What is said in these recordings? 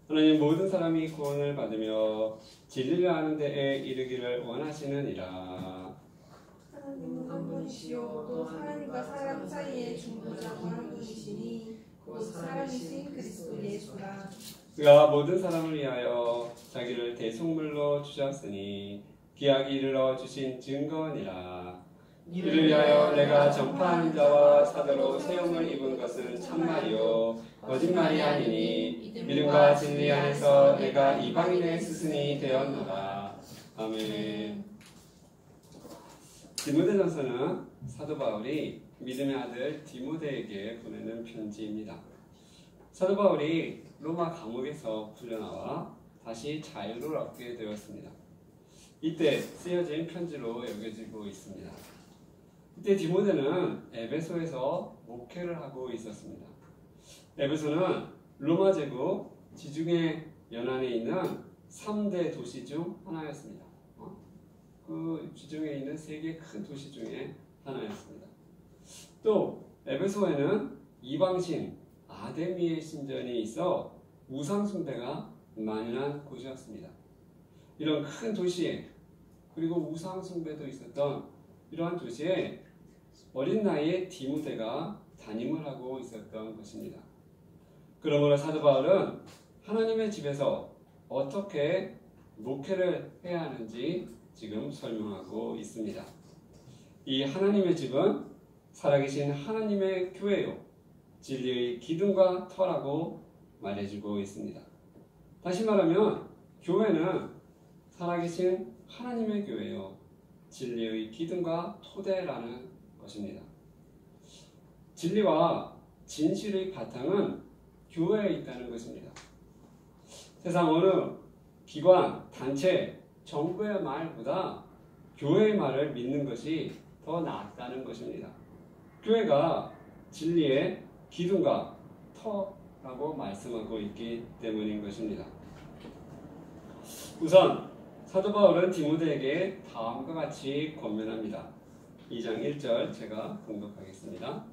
하나님 모든 사람이 구원을 받으며 진리를 아는 데에 이르기를 원하시느니라. 하나님은 한 분이시요 또 하나님과 사람 사이의 중보자가 한 분이시니 곧 사람이신 그리스도 예수라. 그가 모든 사람을 위하여 자기를 대속물로 주셨으니 기약이 이르러 주신 증거니라. 이를 위하여 내가 전파하는 자와 사도로 세움을 입은 것은 참말이요 거짓말이 아니니 믿음과 진리 안에서 내가 이방인의 스승이 되었노라. 아멘. 디모데전서는 사도 바울이 믿음의 아들 디모데에게 보내는 편지입니다. 사도 바울이 로마 감옥에서 풀려나와 다시 자유를 얻게 되었습니다. 이때 쓰여진 편지로 여겨지고 있습니다. 이때 디모데는 에베소에서 목회를 하고 있었습니다. 에베소는 로마 제국 지중해 연안에 있는 3대 도시 중 하나였습니다. 그 지중해에 있는 3개 큰 도시 중에 하나였습니다. 또 에베소에는 이방신 아데미의 신전이 있어 우상 숭배가 만연한 곳이었습니다. 이런 큰 도시에 그리고 우상 숭배도 있었던 이러한 도시에 어린 나이에 디모데가 담임을 하고 있었던 것입니다. 그러므로 사도 바울은 하나님의 집에서 어떻게 목회를 해야 하는지 지금 설명하고 있습니다. 이 하나님의 집은 살아계신 하나님의 교회요 진리의 기둥과 터라고 말해주고 있습니다. 다시 말하면 교회는 살아계신 하나님의 교회요 진리의 기둥과 토대라는 것입니다. 진리와 진실의 바탕은 교회에 있다는 것입니다. 세상 어느 기관, 단체, 정부의 말보다 교회의 말을 믿는 것이 더 낫다는 것입니다. 교회가 진리의 기둥과 터라고 말씀하고 있기 때문인 것입니다. 우선 사도 바울은 디모데에게 다음과 같이 권면합니다. 2장 1절 제가 공독하겠습니다.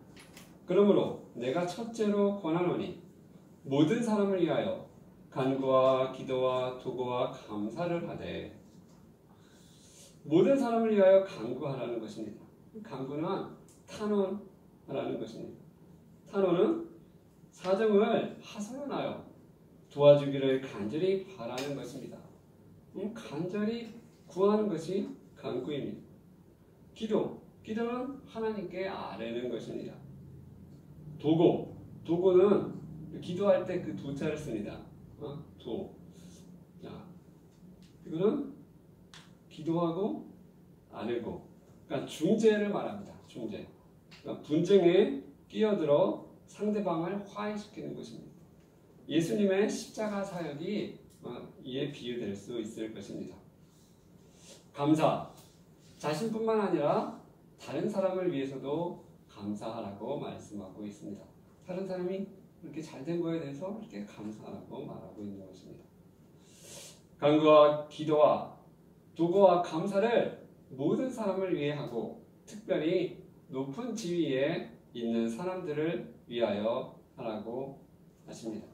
그러므로 내가 첫째로 권하노니 모든 사람을 위하여 간구와 기도와 도구와 감사를 하되. 모든 사람을 위하여 간구하라는 것입니다. 간구는 탄원하라는 것입니다. 탄원은 사정을 하소연하여 도와주기를 간절히 바라는 것입니다. 간절히 구하는 것이 간구입니다. 기도는 하나님께 아뢰는 것입니다. 도구는 기도할 때 그 도자를 씁니다. 이거는 기도하고 아뢰고, 그러니까 중재를 말합니다. 중재. 그러니까 분쟁에 끼어들어 상대방을 화해시키는 것입니다. 예수님의 십자가 사역이 이에 비유될 수 있을 것입니다. 감사, 자신뿐만 아니라 다른 사람을 위해서도 감사하라고 말씀하고 있습니다. 다른 사람이 이렇게 잘된 거에 대해서 이렇게 감사하라고 말하고 있는 것입니다. 간구와 기도와 도구와 감사를 모든 사람을 위해 하고 특별히 높은 지위에 있는 사람들을 위하여 하라고 하십니다.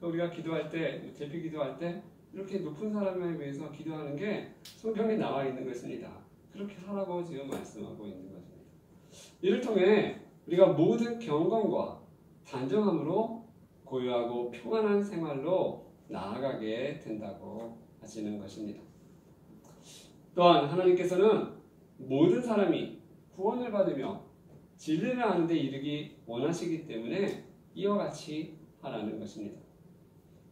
우리가 기도할 때, 대표 기도할 때 이렇게 높은 사람에 위해서 기도하는 게 성경에 나와 있는 것입니다. 그렇게 하라고 지금 말씀하고 있는 것입니다. 이를 통해 우리가 모든 경건과 단정함으로 고요하고 평안한 생활로 나아가게 된다고 하시는 것입니다. 또한 하나님께서는 모든 사람이 구원을 받으며 진리를 아는 데 이르기 원하시기 때문에 이와 같이 하라는 것입니다.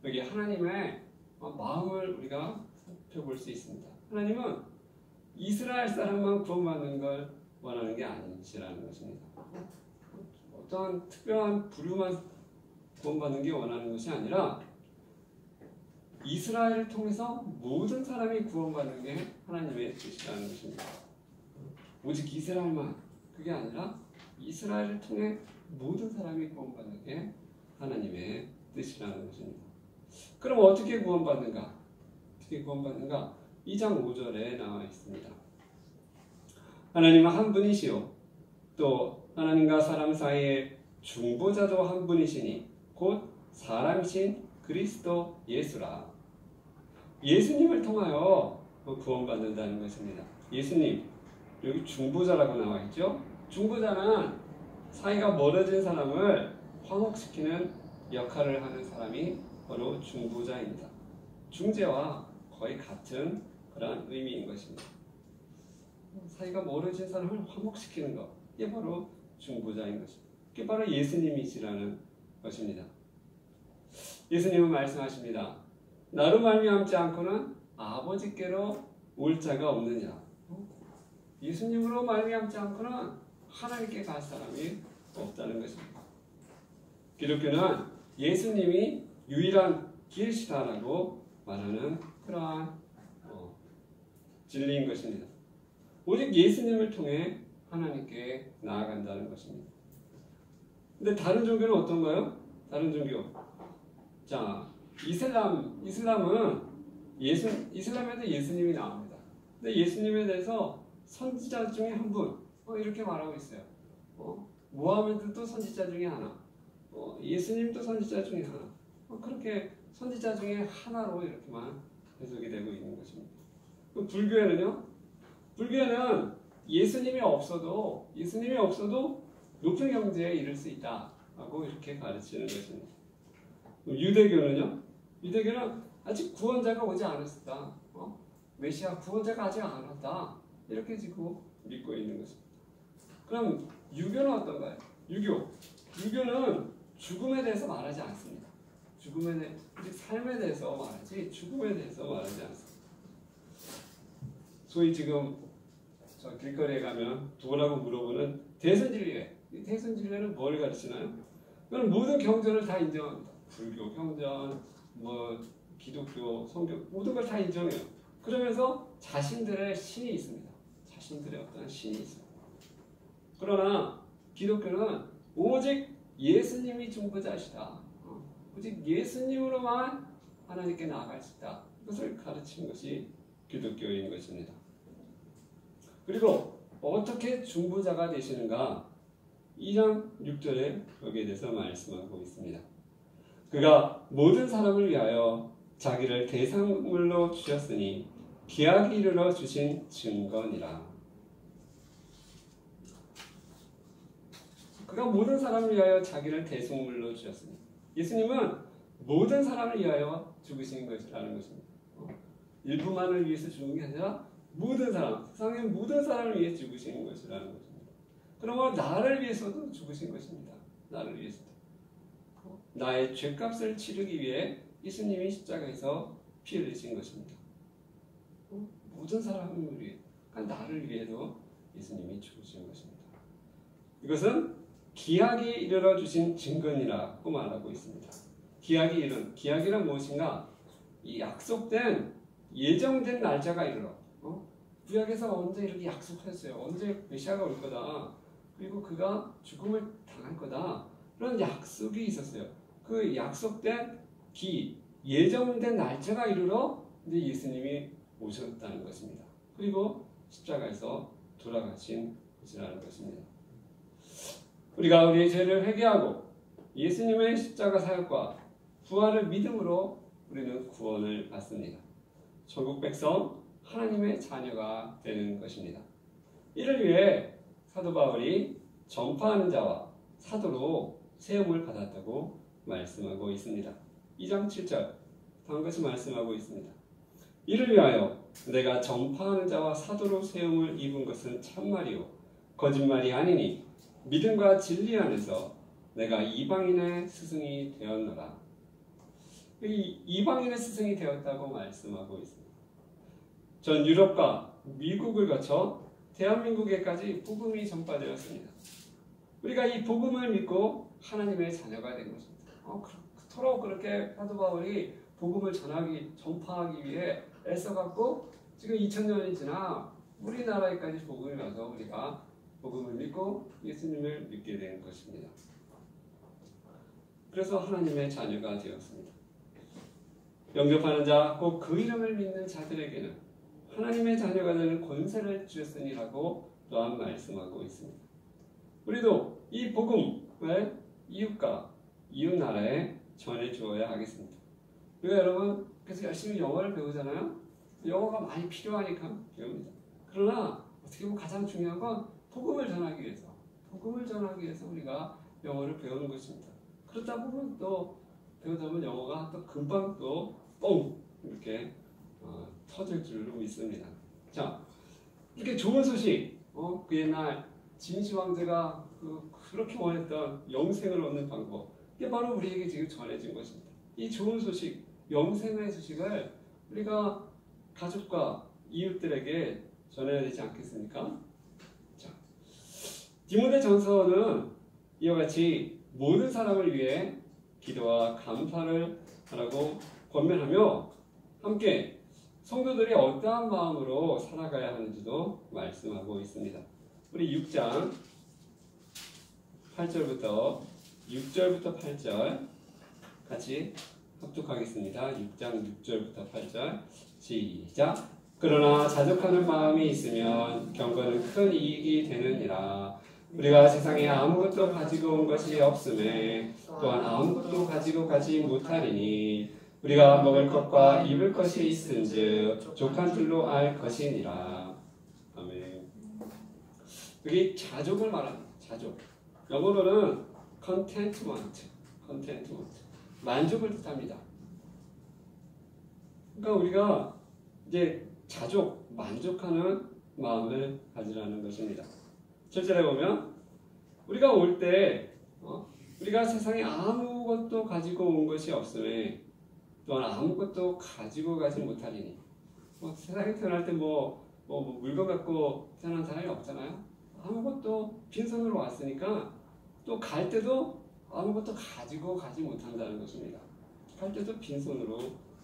여기 하나님의 마음을 우리가 살펴볼 수 있습니다. 하나님은 이스라엘 사람만 구원받는 걸 원하는 게 아니시라는 것입니다. 어떠한 특별한 부류만 구원받는 게 원하는 것이 아니라 이스라엘을 통해서 모든 사람이 구원받는 게 하나님의 뜻이라는 것입니다. 오직 이스라엘만, 그게 아니라 이스라엘을 통해 모든 사람이 구원받는 게 하나님의 뜻이라는 것입니다. 그럼 어떻게 구원받는가? 2장 5절에 나와 있습니다. 하나님은 한 분이시요 또 하나님과 사람 사이의 중보자도 한 분이시니 곧 사람이신 그리스도 예수라. 예수님을 통하여 구원받는다는 것입니다. 예수님, 여기 중보자라고 나와 있죠? 중보자는 사이가 멀어진 사람을 화목시키는 역할을 하는 사람이 바로 중보자입니다. 중재와 거의 같은 그런 의미인 것입니다. 사이가 멀어진 사람을 화목시키는 것, 이게 바로 중보자인 것입니다. 이게 바로 예수님이시라는 것입니다. 예수님은 말씀하십니다. 나로 말미암지 않고는 아버지께로 올 자가 없느니라. 예수님으로 말미암지 않고는 하나님께 갈 사람이 없다는 것입니다. 기독교는 예수님이 유일한 길이시다라고 말하는 그러한 진리인 것입니다. 오직 예수님을 통해 하나님께 나아간다는 것입니다. 근데 다른 종교는 어떤가요? 다른 종교. 자, 이슬람은 이슬람에도 예수님이 나옵니다. 근데 예수님에 대해서 선지자 중에 한 분, 이렇게 말하고 있어요. 모하메드도 선지자 중에 하나, 예수님도 선지자 중에 하나. 그렇게 선지자 중에 하나로 이렇게만 해석이 되고 있는 것입니다. 불교에는요? 불교에는 예수님이 없어도 높은 경지에 이를 수 있다라고 이렇게 가르치는 것입니다. 유대교는요? 유대교는 아직 구원자가 오지 않았다. 메시아 구원자가 아직 안 왔다. 이렇게 지금 믿고 있는 것입니다. 그럼 유교는 어떤가요? 유교는 죽음에 대해서 말하지 않습니다. 삶에 대해서 말하지 죽음에 대해서 말하지 않습니다. 소위 지금 저 길거리에 가면 도라고 물어보는 대선진리회. 이 대선진리회는 뭘 가르치나요? 그건 모든 경전을 다 인정합니다. 불교 경전, 기독교, 성경 모든 걸 다 인정해요. 그러면서 자신들의 신이 있습니다. 자신들의 어떤 신이 있습니다. 그러나 기독교는 오직 예수님이 중보자시다. 오직 예수님으로만 하나님께 나아갈 수 있다. 이것을 가르치는 것이 기독교인 것입니다. 그리고 어떻게 중보자가 되시는가? 2장 6절에 여기에 대해서 말씀하고 있습니다. 그가 모든 사람을 위하여 자기를 대상물로 주셨으니 기약이 이르러 주신 증거니라. 그가 모든 사람을 위하여 자기를 대속물로 주셨으니 예수님은 모든 사람을 위하여 죽으신 것이라는 것입니다. 일부만을 위해서 죽은 게 아니라 모든 사람, 세상의 모든 사람을 위해 죽으신 것이라는 것입니다. 그러면 나를 위해서도 죽으신 것입니다. 나를 위해서도. 나의 죄값을 치르기 위해 예수님이 십자가에서 피 흘리신 것입니다. 모든 사람을 위해, 그러니까 나를 위해도 예수님이 죽으신 것입니다. 이것은 기약이 이르러 주신 증거니라고 말하고 있습니다. 기약이란 무엇인가? 이 약속된 예정된 날짜가 이르러. 구약에서 언제 이렇게 약속했어요. 언제 메시아가 올 거다. 그리고 그가 죽음을 당할 거다. 그런 약속이 있었어요. 그 약속된 예정된 날짜가 이르러 이제 예수님이 오셨다는 것입니다. 그리고 십자가에서 돌아가신 것이라는 것입니다. 우리가 우리의 죄를 회개하고 예수님의 십자가 사역과 부활을 믿음으로 우리는 구원을 받습니다. 천국 백성, 하나님의 자녀가 되는 것입니다. 이를 위해 사도 바울이 전파하는 자와 사도로 세움을 받았다고 말씀하고 있습니다. 2장 7절 다음 것이 말씀하고 있습니다. 이를 위하여 내가 전파하는 자와 사도로 세움을 입은 것은 참말이요 거짓말이 아니니 믿음과 진리 안에서 내가 이방인의 스승이 되었노라. 이방인의 스승이 되었다고 말씀하고 있습니다. 전 유럽과 미국을 거쳐 대한민국에까지 복음이 전파되었습니다. 우리가 이 복음을 믿고 하나님의 자녀가 된 것입니다. 그토록 그렇게 사도 바울이 복음을 전파하기 위해 애써갖고 지금 2000년이 지나 우리나라에까지 복음이 와서 우리가 복음을 믿고 예수님을 믿게 된 것입니다. 그래서 하나님의 자녀가 되었습니다. 영접하는 자, 곧 그 이름을 믿는 자들에게는 하나님의 자녀가 되는 권세를 주셨으니라고 또한 말씀하고 있습니다. 우리도 이 복음을 이웃과 이웃 나라에 전해 주어야 하겠습니다. 우리가 여러분 그래서 열심히 영어를 배우잖아요. 영어가 많이 필요하니까 배웁니다. 그러나 어떻게 보면 가장 중요한 건 복음을 전하기 위해서, 복음을 전하기 위해서 우리가 영어를 배우는 것입니다. 그러다 보면 또 배우다 보면 영어가 또 금방 또 뻥 이렇게 터질 줄로 믿습니다. 자, 이렇게 좋은 소식, 그 옛날 진시 황제가 그렇게 원했던 영생을 얻는 방법, 이게 바로 우리에게 지금 전해진 것입니다. 이 좋은 소식, 영생의 소식을 우리가 가족과 이웃들에게 전해야 되지 않겠습니까? 자, 디모데 전서는 이와 같이 모든 사람을 위해 기도와 감사를 하라고 권면하며 함께 성도들이 어떠한 마음으로 살아가야 하는지도 말씀하고 있습니다. 우리 6장 8절부터 6절부터 8절 같이 합독하겠습니다. 6장 6절부터 8절 시작. 그러나 자족하는 마음이 있으면 경건은 큰 이익이 되느니라. 우리가 세상에 아무것도 가지고 온 것이 없음에 또한 아무것도 가지고 가지 못하리니 우리가 먹을 것과 입을 것이 있은즉 족한 줄로 알 것이니라. 아멘. 여기 자족을 말합니다. 자족. 영어로는 contentment, 만족을 뜻합니다. 그러니까 우리가 이제 자족, 만족하는 마음을 가지라는 것입니다. 7절에 보면 우리가 올 때 우리가 세상에 아무것도 가지고 온 것이 없음에 또한 아무것도 가지고 가지 못하리니 세상에 태어날 때 물건 갖고 태어난 사람이 없잖아요. 아무것도 빈손으로 왔으니까 또 갈 때도 아무것도 가지고 가지 못한다는 것입니다. 갈 때도 빈손으로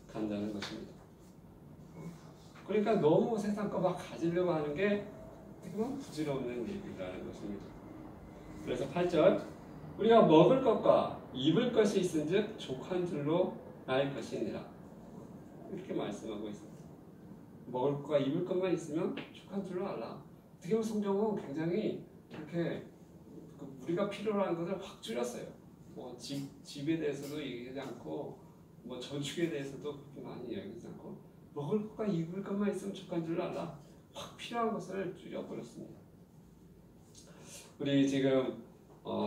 간다는 것입니다. 그러니까 너무 세상 거 막 가지려고 하는 게 부질없는 일이라는 것입니다. 그래서 8절 우리가 먹을 것과 입을 것이 있은즉 족한 줄로 알 것이니라. 이렇게 말씀하고 있습니다. 먹을 것과 입을 것만 있으면 족한 줄로 알라. 어떻게 보면 성경은 굉장히 이렇게 우리가 필요로 하는 것을 확 줄였어요. 집에 대해서도 얘기하지 않고 저축에 대해서도 그렇게 많이 얘기하지 않고 먹을 것과 입을 것만 있으면 족한 줄로 알라. 확 필요한 것을 줄여버렸습니다. 우리 지금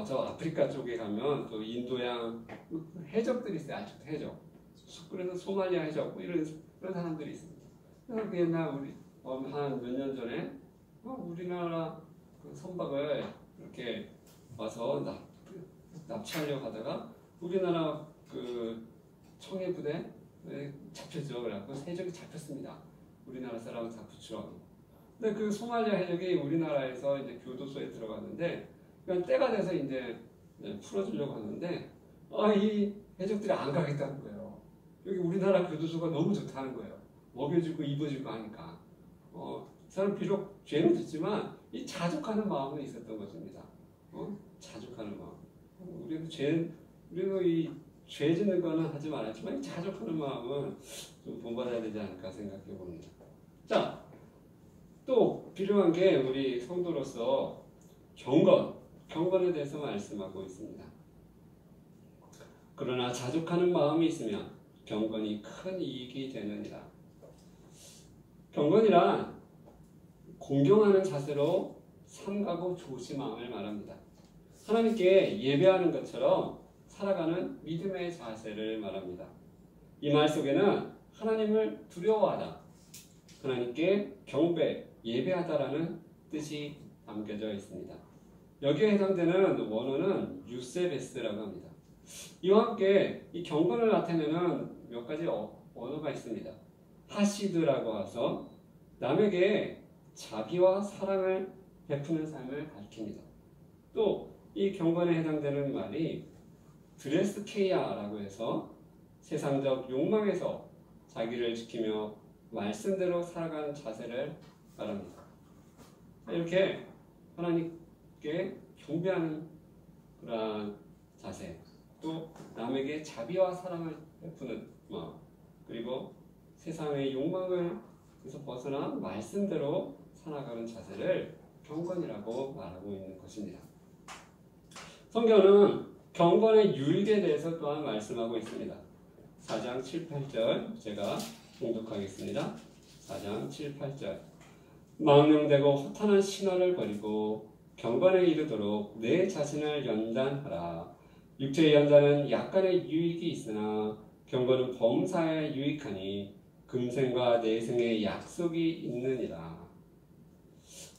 저 아프리카 쪽에 가면 또 인도양 해적들이 있어요. 아직도 해적. 그래서 소말리아 해적 이런 사람들이 있습니다. 그 옛날 우리 한 몇 년 전에 우리나라 그 선박을 이렇게 와서 납치하려고 하다가 우리나라 그 청해부대에 잡혔죠. 그래갖고 해적이 잡혔습니다. 우리나라 사람은 다 구출하고. 근데 그 소말리아 해적이 우리나라에서 이제 교도소에 들어갔는데 그냥 때가 돼서 이제 풀어주려고 하는데 이 해적들이 안 가겠다는 거예요. 여기 우리나라 교도소가 너무 좋다는 거예요. 먹여주고 입어주고 하니까. 사람 비록 죄는 짓지만 이 자족하는 마음은 있었던 것입니다. 자족하는 마음. 우리도 이 죄 짓는 거는 하지 말았지만 이 자족하는 마음은 좀 본받아야 되지 않을까 생각해 봅니다. 자, 또 필요한 게 우리 성도로서 경건에 대해서 말씀하고 있습니다. 그러나 자족하는 마음이 있으면 경건이 큰 이익이 되느니라. 경건이란 공경하는 자세로 삼가고 조심함을 말합니다. 하나님께 예배하는 것처럼 살아가는 믿음의 자세를 말합니다. 이 말 속에는 하나님을 두려워하다, 하나님께 경배, 예배하다라는 뜻이 담겨져 있습니다. 여기에 해당되는 원어는 유세베스라고 합니다. 이와 함께 이 경건을 나타내는 몇 가지 언어가 있습니다. 하시드라고 해서 남에게 자비와 사랑을 베푸는 삶을 가리킵니다. 또 이 경건에 해당되는 말이 드레스케이아라고 해서 세상적 욕망에서 자기를 지키며 말씀대로 살아가는 자세를 말합니다. 이렇게 하나님께 경배하는 그러한 자세, 또 남에게 자비와 사랑을 베푸는 마음, 그리고 세상의 욕망을 벗어나 말씀대로 살아가는 자세를 경건이라고 말하고 있는 것입니다. 성경은 경건의 유익에 대해서 또한 말씀하고 있습니다. 4장 7, 8절 제가 봉독하겠습니다. 4장 7, 8절 망령되고 허탄한 신화를 버리고 경건에 이르도록 내 자신을 연단하라. 육체의 연단은 약간의 유익이 있으나 경건은 범사에 유익하니 금생과 내생의 약속이 있느니라.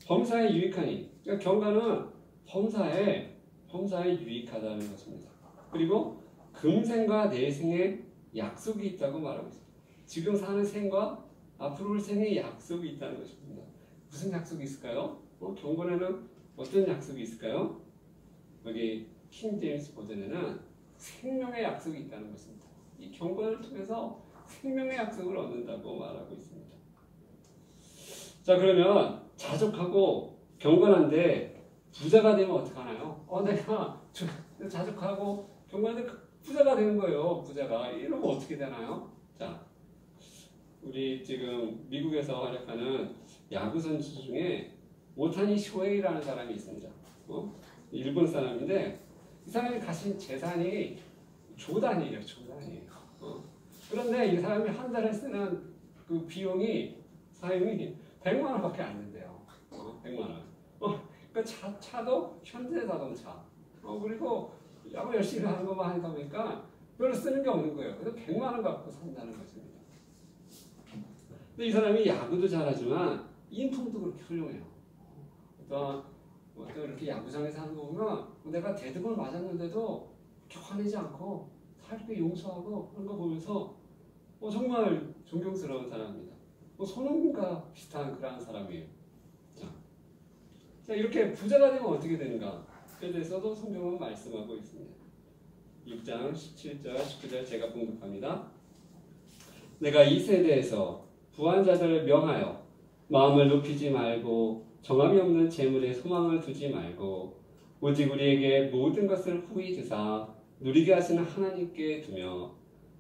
범사에 유익하니, 그러니까 경건은 범사에 유익하다는 것입니다. 그리고 금생과 내생의 약속이 있다고 말하고 있습니다. 지금 사는 생과 앞으로 올 생의 약속이 있다는 것입니다. 무슨 약속이 있을까요? 경건에는 어떤 약속이 있을까요? 여기 킹 제임스 버전에는 생명의 약속이 있다는 것입니다. 이 경건을 통해서 생명의 약속을 얻는다고 말하고 있습니다. 자, 그러면 자족하고 경건한데 부자가 되면 어떡하나요? 내가 자족하고 경건한데 부자가 되는 거예요. 부자가. 이러면 어떻게 되나요? 자, 우리 지금 미국에서 활약하는 야구 선수 중에 오타니 쇼헤이라는 사람이 있습니다. 일본 사람인데 이 사람이 가진 재산이 조단이에요. 그런데 이 사람이 한 달에 쓰는 그 사용이 100만 원밖에 안 된대요. 100만 원. 그러니까 차도 현대자동차. 그리고 야구 열심히 하는 것만 하다 보니까 별로 쓰는 게 없는 거예요. 그래서 100만 원 갖고 산다는 것입니다. 근데 이 사람이 야구도 잘하지만 인품도 그렇게 훌륭해요. 또 이렇게 야구장에서 하는 거 보면 내가 대듭을 맞았는데도 이렇게 화내지 않고 다 이렇게 용서하고 그런 거 보면서 정말 존경스러운 사람입니다. 손흥민과 비슷한 그런 사람이에요. 자, 이렇게 부자가 되면 어떻게 되는가? 그에 대해서도 성경은 말씀하고 있습니다. 6장 17절, 19절 제가 봉독합니다. 내가 이 세대에서 부한 자들을 명하여 마음을 높이지 말고 정함이 없는 재물에 소망을 두지 말고 오직 우리에게 모든 것을 후히 주사 누리게 하시는 하나님께 두며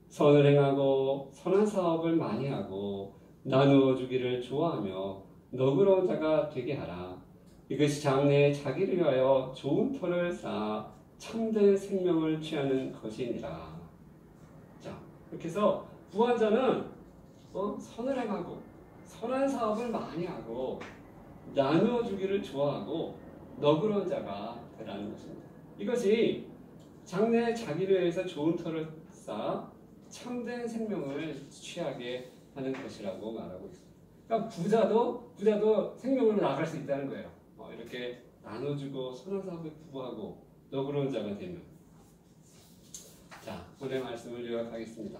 선을 행하고 선한 사업을 많이 하고 나누어 주기를 좋아하며 너그러운 자가 되게 하라. 이것이 장래에 자기를 위하여 좋은 터를 쌓아 참된 생명을 취하는 것이니라. 자, 이렇게 해서 부한 자는 선을 행하고 선한 사업을 많이 하고 나누어 주기를 좋아하고 너그러운 자가 되라는 것입니다. 이것이 장래에 자기를 위해서 좋은 터를 쌓아 참된 생명을 취하게 하는 것이라고 말하고 있습니다. 그러니까 부자도 생명으로 나아갈 수 있다는 거예요. 이렇게 나눠주고 선한 사업에 부부하고 너그러운 자가 되면. 자, 오늘 말씀을 요약하겠습니다.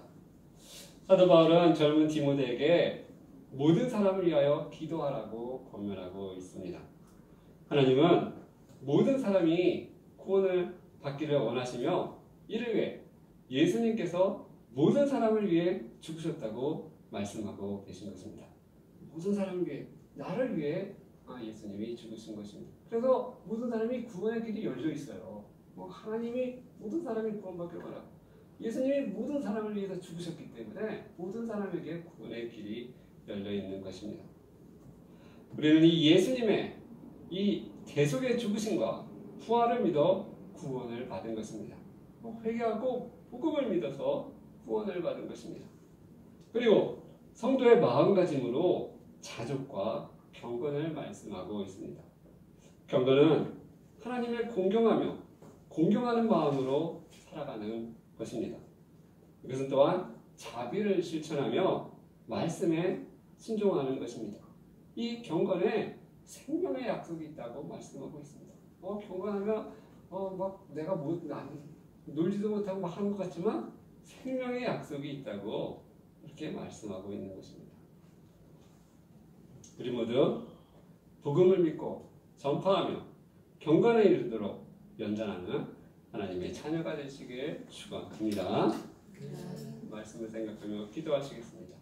사도 바울은 젊은 디모데에게 모든 사람을 위하여 기도하라고 권면하고 있습니다. 하나님은 모든 사람이 구원을 받기를 원하시며 이를 위해 예수님께서 모든 사람을 위해 죽으셨다고 말씀하고 계신 것입니다. 모든 사람을 위해, 나를 위해 예수님이 죽으신 것입니다. 그래서 모든 사람이 구원의 길이 열려 있어요. 하나님이 모든 사람이 구원받기를 원하고 예수님이 모든 사람을 위해서 죽으셨기 때문에 모든 사람에게 구원의 길이 열려 있는 것입니다. 우리는 이 예수님의 이 대속의 죽으심과 부활을 믿어 구원을 받은 것입니다. 회개하고 복음을 믿어서 구원을 받은 것입니다. 그리고 성도의 마음가짐으로 자족과 경건을 말씀하고 있습니다. 경건은 하나님을 공경하며 공경하는 마음으로 살아가는 것입니다. 이것은 또한 자비를 실천하며 말씀에 순종하는 것입니다. 이 경건에 생명의 약속이 있다고 말씀하고 있습니다. 경건하면 막 내가 놀지도 못하고 막 하는 것 같지만 생명의 약속이 있다고 이렇게 말씀하고 있는 것입니다. 우리 모두 복음을 믿고 전파하며 경건에 이르도록 연단하는 하나님의 자녀가 되시길 축원합니다. 말씀을 생각하며 기도하시겠습니다.